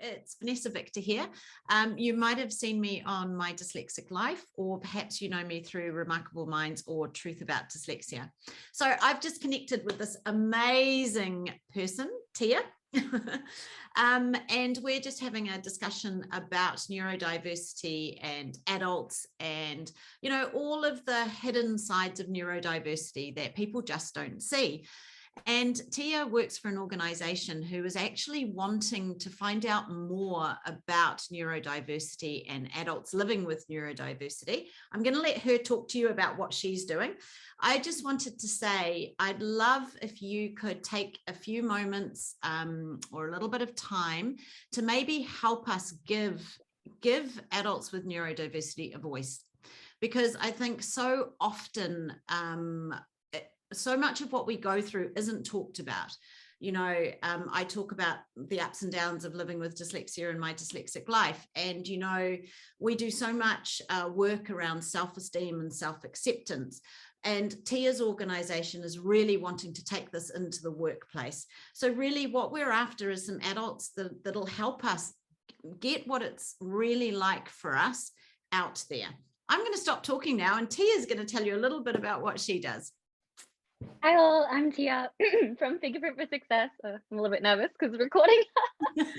it's Vanessa Victor here. You might have seen me on My Dyslexic Life, or perhaps you know me through Remarkable Minds or Truth About Dyslexia. So I've just connected with this amazing person, Tia. And we're just having a discussion about neurodiversity and adults and, you know, all of the hidden sides of neurodiversity that people just don't see. And Tia works for an organization who is actually wanting to find out more about neurodiversity and adults living with neurodiversity. I'm going to let her talk to you about what she's doing. I just wanted to say, I'd love if you could take a few moments or a little bit of time to maybe help us give adults with neurodiversity a voice. Because I think so often, so much of what we go through isn't talked about. You know, I talk about the ups and downs of living with dyslexia in My Dyslexic Life. And, you know, we do so much work around self-esteem and self-acceptance. And Tia's organization is really wanting to take this into the workplace. So really what we're after is some adults that'll help us get what it's really like for us out there. I'm going to stop talking now, and Tia's going to tell you a little bit about what she does. Hi all, I'm Tia from Fingerprint for Success. I'm a little bit nervous because we're recording.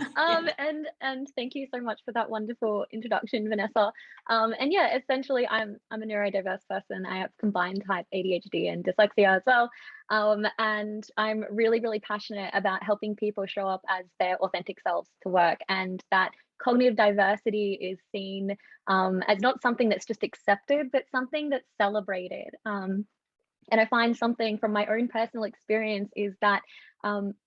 And thank you so much for that wonderful introduction, Vanessa. And yeah, essentially I'm a neurodiverse person. I have combined type ADHD and dyslexia as well. And I'm really passionate about helping people show up as their authentic selves to work, and that cognitive diversity is seen as not something that's just accepted, but something that's celebrated. And I find something from my own personal experience is that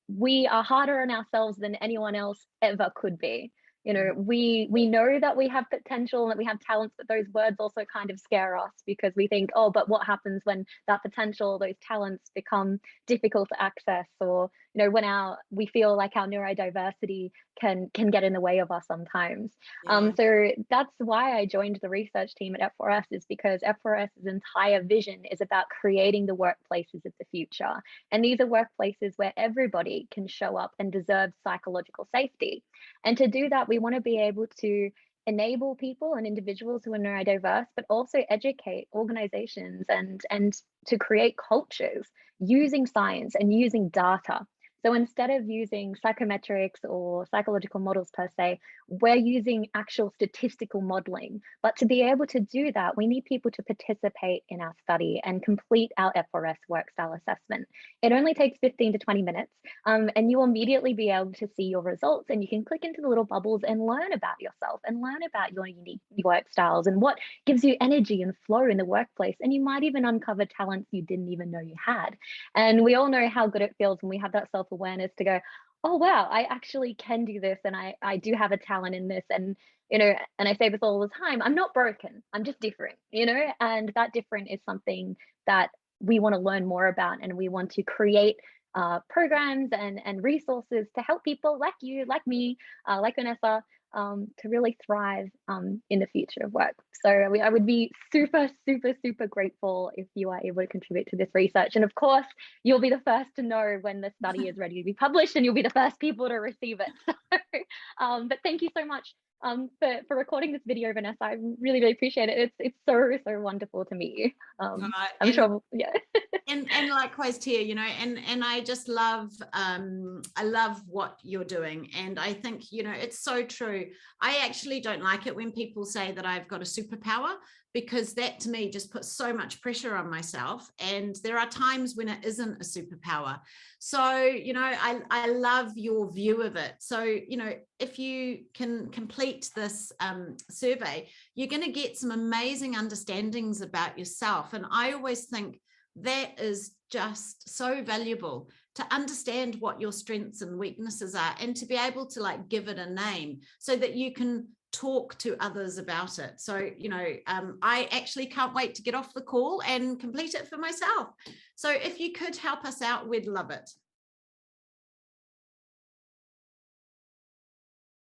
we are harder on ourselves than anyone else ever could be. You know, we know that we have potential and that we have talents, but those words also kind of scare us because we think, oh, but what happens when that potential, those talents become difficult to access, or, you know, when we feel like our neurodiversity can get in the way of us sometimes. Yeah. So that's why I joined the research team at F4S, is because F4S's entire vision is about creating the workplaces of the future. And these are workplaces where everybody can show up and deserve psychological safety. And to do that, we want to be able to enable people and individuals who are neurodiverse, but also educate organizations and to create cultures using science and using data. So instead of using psychometrics or psychological models per se, we're using actual statistical modeling. But to be able to do that, we need people to participate in our study and complete our F4S work style assessment. It only takes 15 to 20 minutes, and you'll immediately be able to see your results, and you can click into the little bubbles and learn about yourself and learn about your unique work styles and what gives you energy and flow in the workplace. And you might even uncover talents you didn't even know you had. And we all know how good it feels when we have that self-awareness to go, oh wow, I actually can do this, and I do have a talent in this. And you know, and I say this all the time, I'm not broken, I'm just different, you know. And that different is something that we want to learn more about, and we want to create programs and resources to help people like you, like me, like Vanessa, to really thrive in the future of work. So I would be super grateful if you are able to contribute to this research. And of course, you'll be the first to know when the study is ready to be published, and you'll be the first people to receive it. So, but thank you so much for recording this video, Vanessa. I really appreciate it. It's so wonderful to meet you. I'm sure, yeah. and likewise, Tia, you know, and I just love I love what you're doing, and I think, you know, it's so true. I actually don't like it when people say that I've got a superpower, because that to me just puts so much pressure on myself, and there are times when it isn't a superpower. So, you know, I love your view of it. So, you know, if you can complete this survey, you're going to get some amazing understandings about yourself. And I always think that is just so valuable, to understand what your strengths and weaknesses are, and to be able to like give it a name so that you can talk to others about it. So, you know, I actually can't wait to get off the call and complete it for myself. So if you could help us out, we'd love it.